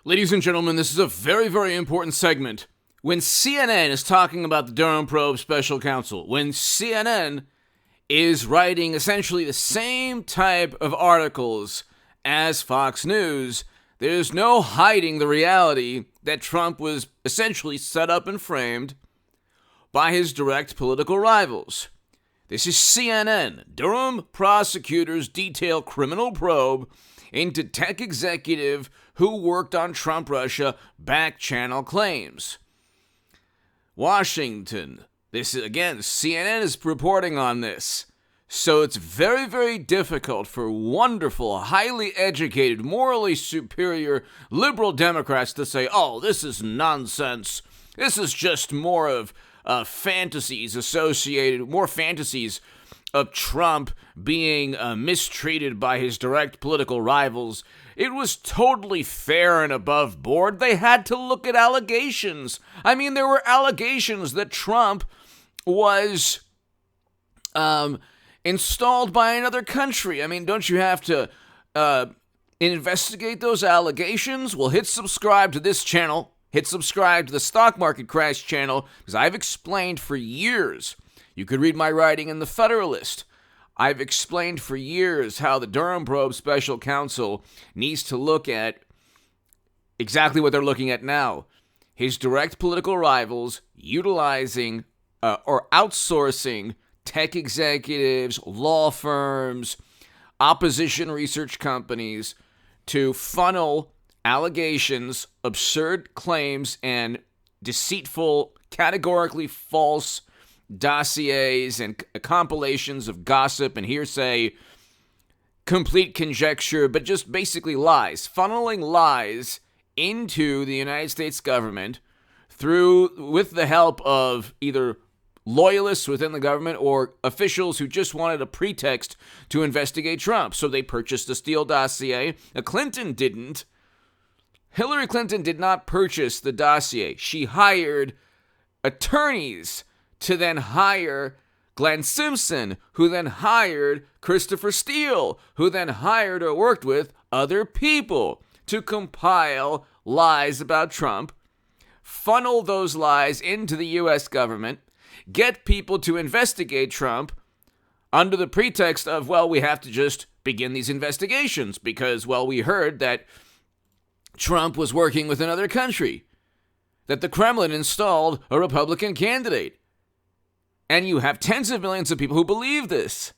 Ladies and gentlemen, this is a very, very important segment. When CNN is talking about the Durham probe special counsel, when CNN is writing essentially the same type of articles as Fox News, there's no hiding the reality that Trump was essentially set up and framed by his direct political rivals. This is CNN. Durham prosecutors detail criminal probe into tech executive who worked on Trump-Russia back-channel claims. Washington. This is, again, CNN is reporting on this. So it's very, very difficult for wonderful, highly educated, morally superior liberal Democrats to say, oh, this is nonsense. This is just more of fantasies of Trump being mistreated by his direct political rivals. It was totally fair and above board. They had to look at allegations. I mean, there were allegations that Trump was installed by another country. I mean, don't you have to investigate those allegations? Well, hit subscribe to this channel. Hit subscribe to the Stock Market Crash channel, because I've explained for years. You could read my writing in The Federalist. I've explained for years how the Durham probe special counsel needs to look at exactly what they're looking at now. His direct political rivals utilizing or outsourcing tech executives, law firms, opposition research companies to funnel allegations, absurd claims, and deceitful, categorically false dossiers and compilations of gossip and hearsay, complete conjecture, but just basically lies, funneling lies into the United States government with the help of either loyalists within the government or officials who just wanted a pretext to investigate Trump. So they purchased the Steele dossier. Clinton didn't. Hillary Clinton did not purchase the dossier. She hired attorneys to then hire Glenn Simpson, who then hired Christopher Steele, who then hired or worked with other people to compile lies about Trump, funnel those lies into the U.S. government, get people to investigate Trump under the pretext of, well, we have to just begin these investigations because, well, we heard that Trump was working with another country, that the Kremlin installed a Republican candidate. And you have tens of millions of people who believe this.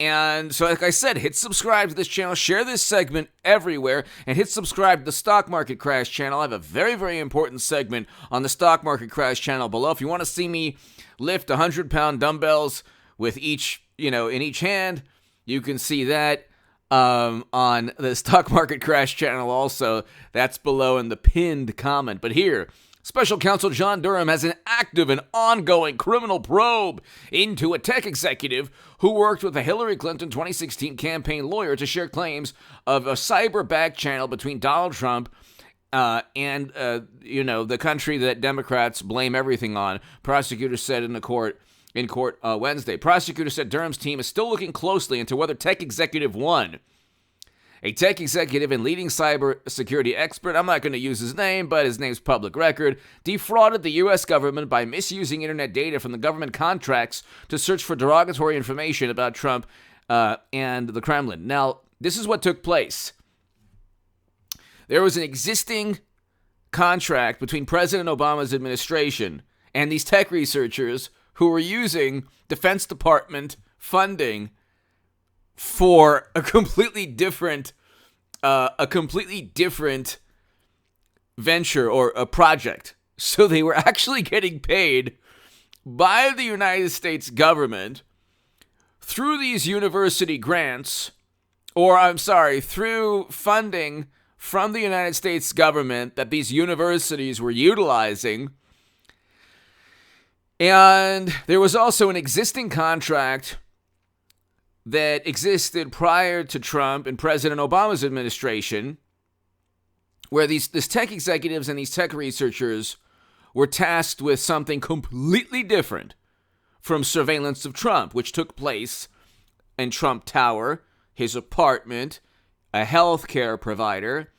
And so, like I said, hit subscribe to this channel, share this segment everywhere, and hit subscribe to the Stock Market Crash channel. I have a very, very important segment on the Stock Market Crash channel below. If you want to see me lift 100-pound dumbbells with each, in each hand, you can see that on the Stock Market Crash channel also. That's below in the pinned comment. But here, Special Counsel John Durham has an active and ongoing criminal probe into a tech executive who worked with a Hillary Clinton 2016 campaign lawyer to share claims of a cyber back channel between Donald Trump and the country that Democrats blame everything on. Prosecutors said in court Wednesday. Prosecutors said Durham's team is still looking closely into whether tech executive 1, a tech executive and leading cybersecurity expert, I'm not going to use his name, but his name's public record, defrauded the U.S. government by misusing internet data from the government contracts to search for derogatory information about Trump and the Kremlin. Now, this is what took place. There was an existing contract between President Obama's administration and these tech researchers who were using Defense Department funding for a completely different venture or a project. So they were actually getting paid by the United States government through these university grants, through funding from the United States government that these universities were utilizing. And there was also an existing contract that existed prior to Trump and President Obama's administration, where these tech executives and these tech researchers were tasked with something completely different from surveillance of Trump, which took place in Trump Tower, his apartment, a healthcare provider,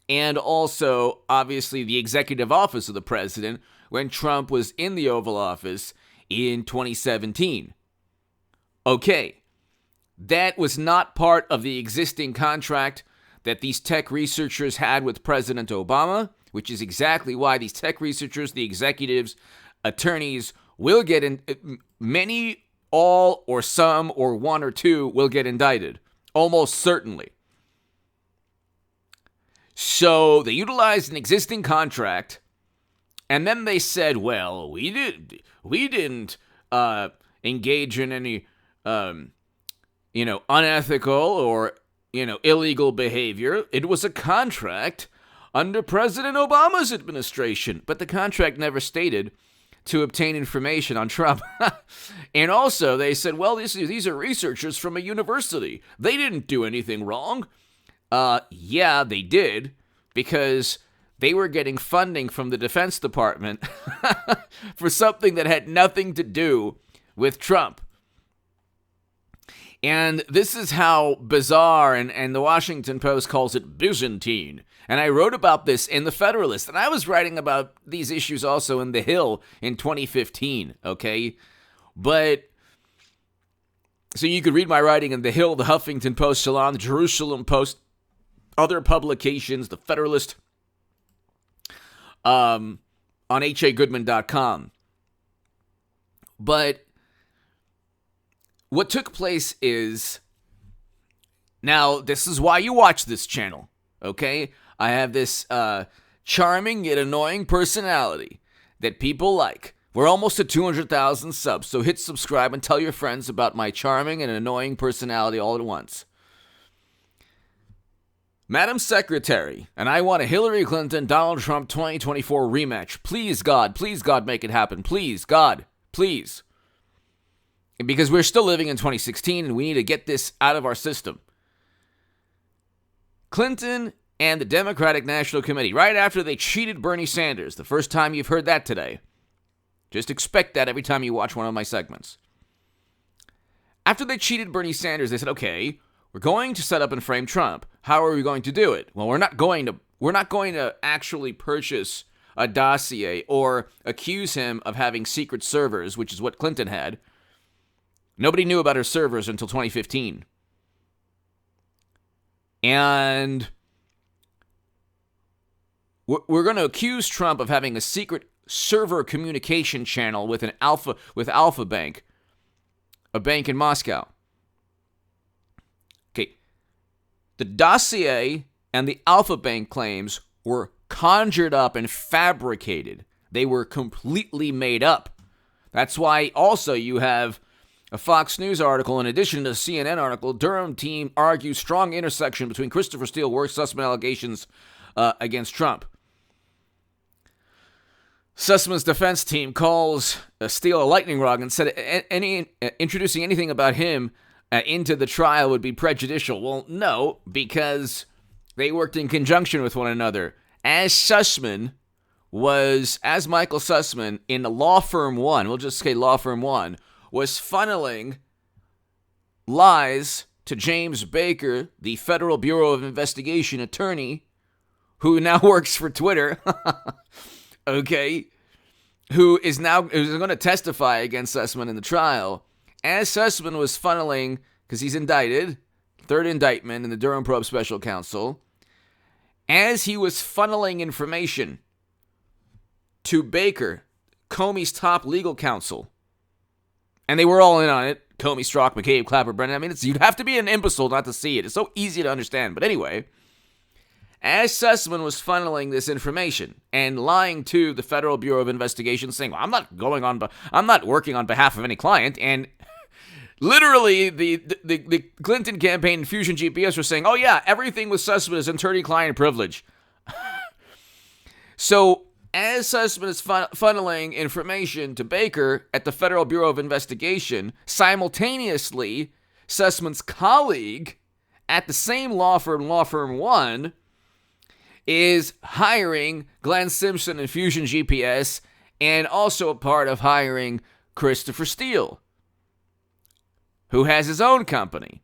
and also, obviously, the executive office of the president when Trump was in the Oval Office in 2017. Okay, that was not part of the existing contract that these tech researchers had with President Obama, which is exactly why these tech researchers, the executives, attorneys will get in. Many, all, or some, or one or two will get indicted, almost certainly. So they utilized an existing contract, and then they said, "Well, we didn't engage in any, unethical or illegal behavior. It was a contract under President Obama's administration." But the contract never stated to obtain information on Trump. And also, they said, "Well, these are researchers from a university. They didn't do anything wrong." Yeah, they did, because they were getting funding from the Defense Department for something that had nothing to do with Trump. And this is how bizarre, and the Washington Post calls it Byzantine. And I wrote about this in the Federalist, and I was writing about these issues also in The Hill in 2015, okay? But, so you could read my writing in The Hill, the Huffington Post, Salon, the Jerusalem Post, other publications, the Federalist, on hagoodman.com. But what took place is, now this is why you watch this channel, okay? I have this charming yet annoying personality that people like. We're almost at 200,000 subs, so hit subscribe and tell your friends about my charming and annoying personality all at once. Madam Secretary, and I want a Hillary Clinton, Donald Trump 2024 rematch. Please, God, make it happen. Please, God, please. Because we're still living in 2016, and we need to get this out of our system. Clinton and the Democratic National Committee, right after they cheated Bernie Sanders, the first time you've heard that today. Just expect that every time you watch one of my segments. After they cheated Bernie Sanders, they said, okay, we're going to set up and frame Trump. How are we going to do it? Well, we're not going to actually purchase a dossier or accuse him of having secret servers, which is what Clinton had. Nobody knew about her servers until 2015. And we're going to accuse Trump of having a secret server communication channel with Alpha Bank, a bank in Moscow. Okay. The dossier and the Alpha Bank claims were conjured up and fabricated. They were completely made up. That's why also you have a Fox News article, in addition to a CNN article, Durham team argues strong intersection between Christopher Steele work Sussman allegations against Trump. Sussman's defense team calls Steele a lightning rod and said introducing anything about him into the trial would be prejudicial. Well, no, because they worked in conjunction with one another. As Michael Sussman in Law Firm 1, we'll just say Law Firm 1, was funneling lies to James Baker, the Federal Bureau of Investigation attorney, who now works for Twitter, okay, who is going to testify against Sussman in the trial. As Sussman was funneling, because he's indicted, third indictment in the Durham Probe Special Counsel, as he was funneling information to Baker, Comey's top legal counsel, and they were all in on it. Comey, Strzok, McCabe, Clapper, Brennan. I mean, you'd have to be an imbecile not to see it. It's so easy to understand. But anyway, as Sussman was funneling this information and lying to the Federal Bureau of Investigation, saying, well, I'm not working on behalf of any client, and literally the Clinton campaign and Fusion GPS were saying, oh yeah, everything with Sussman is attorney-client privilege. So as Sussman is funneling information to Baker at the Federal Bureau of Investigation, simultaneously, Sussman's colleague at the same law firm, Law Firm 1, is hiring Glenn Simpson and Fusion GPS, and also a part of hiring Christopher Steele, who has his own company.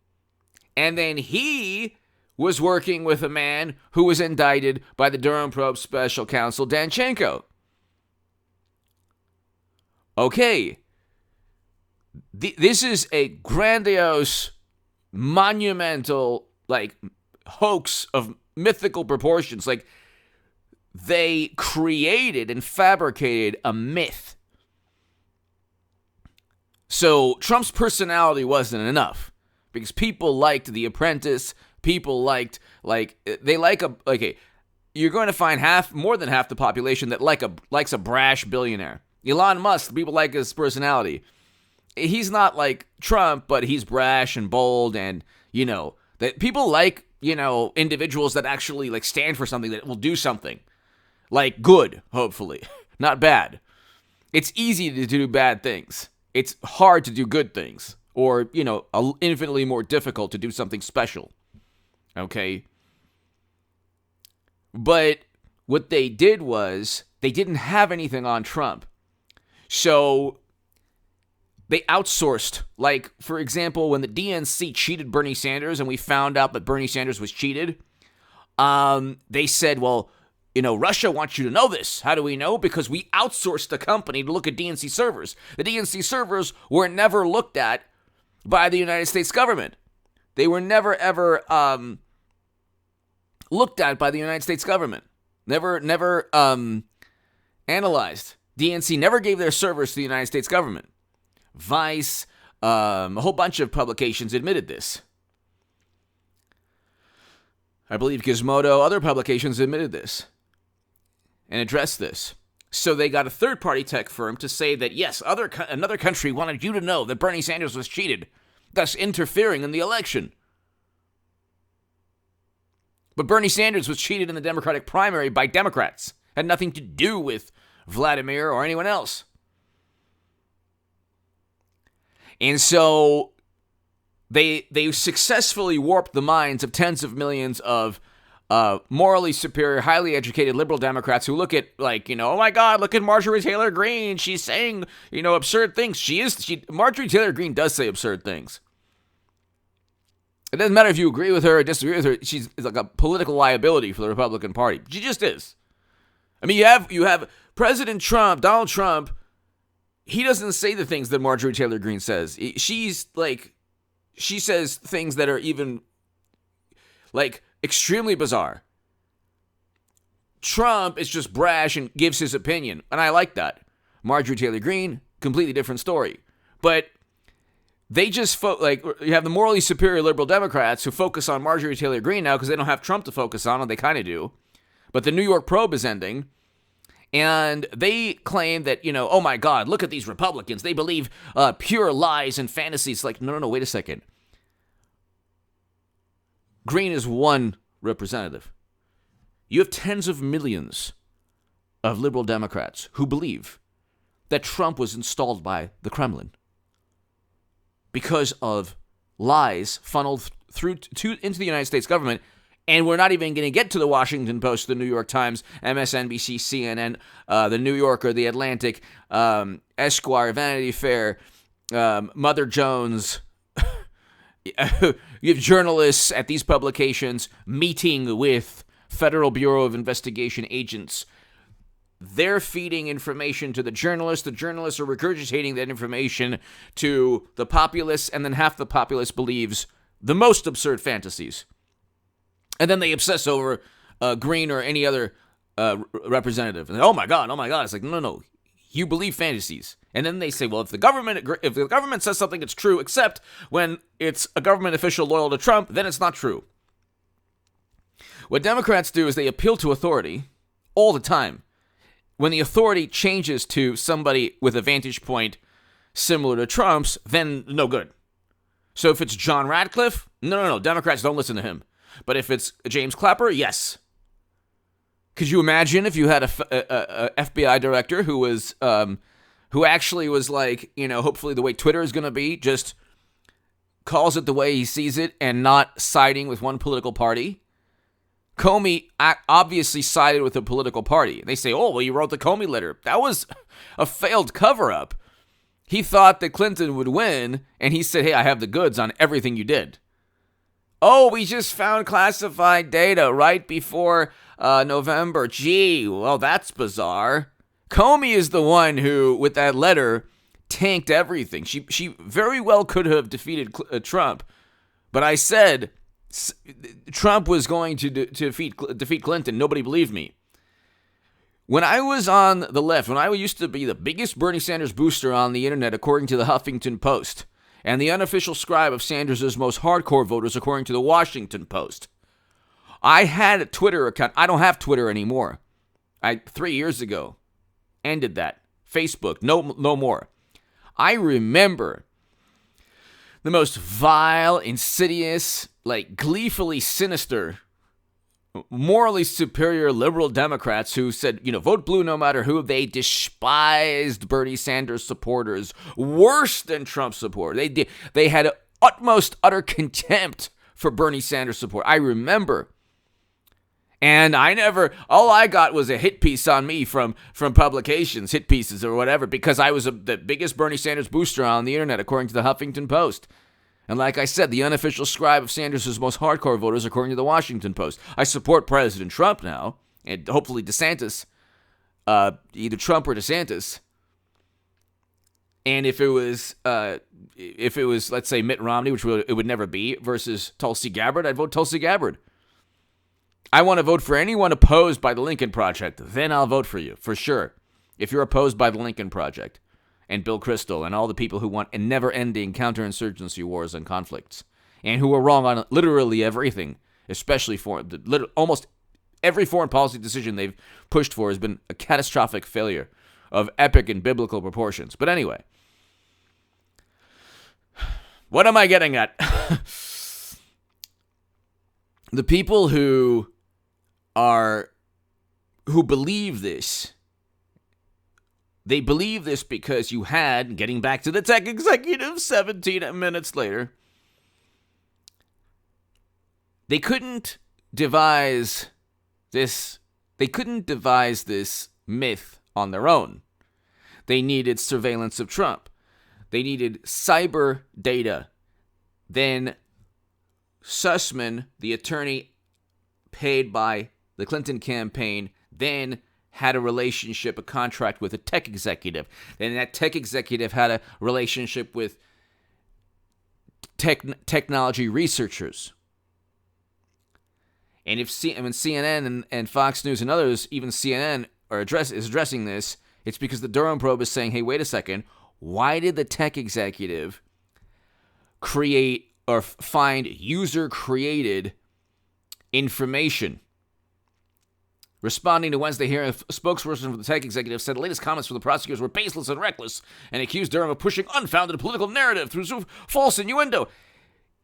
And then he was working with a man who was indicted by the Durham probe special counsel Danchenko. Okay, this is a grandiose, monumental, like, hoax of mythical proportions. Like, they created and fabricated a myth. So Trump's personality wasn't enough because people liked The Apprentice. People liked, you're going to find more than half the population that likes a brash billionaire. Elon Musk, people like his personality. He's not like Trump, but he's brash and bold, and, that people like, individuals that actually, like, stand for something, that will do something. Like, good, hopefully. Not bad. It's easy to do bad things. It's hard to do good things. Or, infinitely more difficult to do something special. Okay? But what they did was, they didn't have anything on Trump. So they outsourced. Like, for example, when the DNC cheated Bernie Sanders and we found out that Bernie Sanders was cheated, they said, well, Russia wants you to know this. How do we know? Because we outsourced a company to look at DNC servers. The DNC servers were never looked at by the United States government. They were never, ever looked at by the United States government. Never analyzed. DNC never gave their servers to the United States government. Vice, a whole bunch of publications admitted this. I believe Gizmodo, other publications admitted this and addressed this. So they got a third-party tech firm to say that, yes, another country wanted you to know that Bernie Sanders was cheated, thus interfering in the election. But Bernie Sanders was cheated in the Democratic primary by Democrats. Had nothing to do with Vladimir or anyone else. And so they successfully warped the minds of tens of millions of morally superior, highly educated liberal Democrats who look at, like, oh my God, look at Marjorie Taylor Greene. She's saying, absurd things. Marjorie Taylor Greene does say absurd things. It doesn't matter if you agree with her or disagree with her. She's like a political liability for the Republican Party. She just is. I mean, you have President Trump, Donald Trump. He doesn't say the things that Marjorie Taylor Greene says. She says things that are even, like, extremely bizarre. Trump is just brash and gives his opinion, and I like that. Marjorie Taylor Greene, completely different story. But they just, you have the morally superior liberal Democrats who focus on Marjorie Taylor Greene now because they don't have Trump to focus on, and they kind of do. But the New York probe is ending. And they claim that, oh my God, look at these Republicans. They believe pure lies and fantasies. Like, no, wait a second. Green is one representative. You have tens of millions of liberal Democrats who believe that Trump was installed by the Kremlin because of lies funneled into the United States government. And we're not even going to get to the Washington Post, the New York Times, MSNBC, CNN, the New Yorker, the Atlantic, Esquire, Vanity Fair, Mother Jones. You have journalists at these publications meeting with Federal Bureau of Investigation agents. They're feeding information to the journalists. The journalists are regurgitating that information to the populace, and then half the populace believes the most absurd fantasies. And then they obsess over Green or any other representative. And oh my God. It's like, no. You believe fantasies. And then they say, well, if the government says something, it's true, except when it's a government official loyal to Trump, then it's not true. What Democrats do is they appeal to authority all the time. When the authority changes to somebody with a vantage point similar to Trump's, then no good. So if it's John Ratcliffe, no. Democrats don't listen to him. But if it's James Clapper, yes. Could you imagine if you had a FBI director who actually was like, hopefully the way Twitter is going to be, just calls it the way he sees it and not siding with one political party? Comey obviously sided with a political party. They say, oh, well, you wrote the Comey letter. That was a failed cover-up. He thought that Clinton would win, and he said, hey, I have the goods on everything you did. Oh, we just found classified data right before November. Gee, well, that's bizarre. Comey is the one who, with that letter, tanked everything. She very well could have defeated Trump, but I said Trump was going to defeat Clinton. Nobody believed me. When I was on the left, when I used to be the biggest Bernie Sanders booster on the internet, according to the Huffington Post, and the unofficial scribe of Sanders' most hardcore voters, according to the Washington Post, I had a Twitter account. I don't have Twitter anymore. 3 years ago, ended that. Facebook, no more. I remember the most vile, insidious, gleefully sinister, morally superior liberal Democrats who said, vote blue no matter who. They despised Bernie Sanders supporters worse than Trump supporters. They had utmost utter contempt for Bernie Sanders support. I remember. And all I got was a hit piece on me from publications, hit pieces or whatever, because I was the biggest Bernie Sanders booster on the internet, according to the Huffington Post. And like I said, the unofficial scribe of Sanders' most hardcore voters, according to the Washington Post. I support President Trump now, and hopefully DeSantis, either Trump or DeSantis. And if it was, let's say, Mitt Romney, which it would never be, versus Tulsi Gabbard, I'd vote Tulsi Gabbard. I want to vote for anyone opposed by the Lincoln Project. Then I'll vote for you, for sure. If you're opposed by the Lincoln Project and Bill Kristol and all the people who want a never-ending counterinsurgency wars and conflicts, and who are wrong on literally everything, especially almost every foreign policy decision they've pushed for has been a catastrophic failure of epic and biblical proportions. But anyway, what am I getting at? The people who believe this, they believe this because you had, getting back to the tech executive 17 minutes later, they couldn't devise this myth on their own. They needed surveillance of Trump. They needed cyber data. Then Sussman, the attorney paid by the Clinton campaign, then had a contract with a tech executive. Then that tech executive had a relationship with technology researchers. And if CNN and Fox News and others, even CNN, is addressing this, it's because the Durham probe is saying, hey, wait a second, why did the tech executive create or find user-created information? Responding to Wednesday hearing, a spokesperson for the tech executive said the latest comments from the prosecutors were baseless and reckless and accused Durham of pushing unfounded political narrative through false innuendo.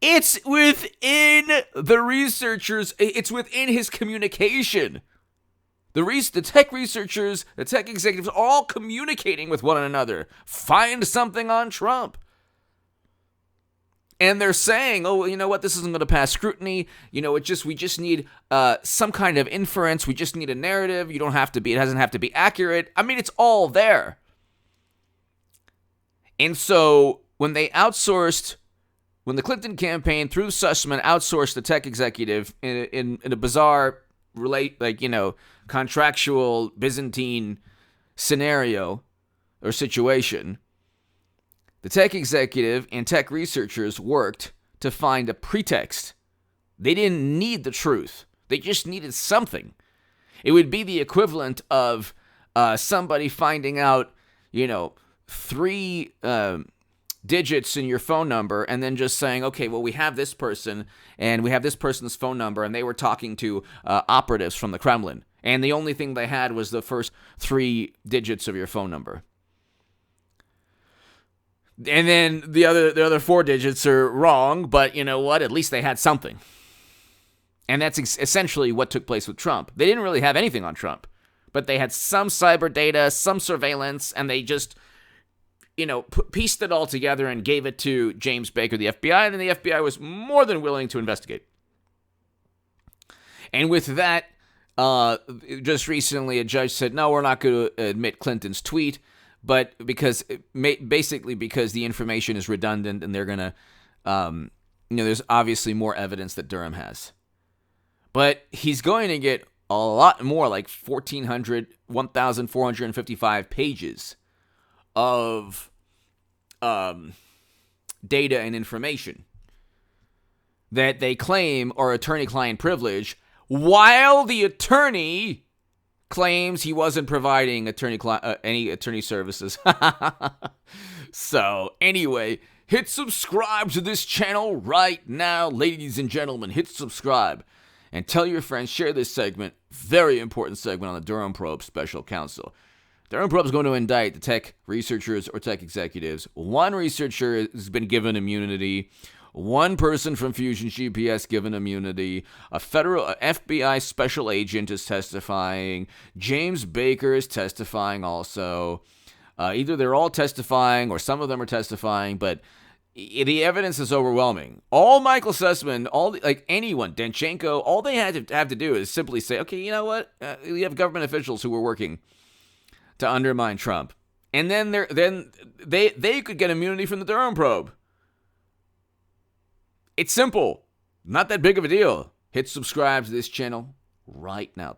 It's within the researchers. It's within his communication. The tech researchers, the tech executives, are all communicating with one another. Find something on Trump. And they're saying, oh, you know what, this isn't going to pass scrutiny. We just need some kind of inference. We just need a narrative. It doesn't have to be accurate. I mean, it's all there. And so when the Clinton campaign through Sussman outsourced the tech executive in a bizarre, contractual Byzantine scenario or situation, the tech executive and tech researchers worked to find a pretext. They didn't need the truth. They just needed something. It would be the equivalent of somebody finding out, 3 digits in your phone number and then just saying, okay, well, we have this person and we have this person's phone number and they were talking to operatives from the Kremlin. And the only thing they had was the first 3 digits of your phone number. And then the other 4 digits are wrong, but you know what? At least they had something. And that's essentially what took place with Trump. They didn't really have anything on Trump, but they had some cyber data, some surveillance, and they just, pieced it all together and gave it to James Baker, the FBI, and then the FBI was more than willing to investigate. And with that, just recently a judge said, no, we're not going to admit Clinton's tweet, but because the information is redundant and they're going to there's obviously more evidence that Durham has. But he's going to get a lot more, like 1,455 pages of data and information that they claim are attorney-client privilege, while the attorney claims he wasn't providing any attorney services. So, anyway, hit subscribe to this channel right now, ladies and gentlemen. Hit subscribe. And tell your friends, share this segment, very important segment on the Durham Probe Special Counsel. Durham Probe is going to indict the tech researchers or tech executives. One researcher has been given immunity. One person from Fusion GPS given immunity. A federal FBI special agent is testifying. James Baker is testifying also. Either they're all testifying or some of them are testifying, but the evidence is overwhelming. All Michael Sussman, anyone, Danchenko, all they have to do is simply say, okay, you know what? We have government officials who were working to undermine Trump, and then they could get immunity from the Durham probe. It's simple, not that big of a deal. Hit subscribe to this channel right now.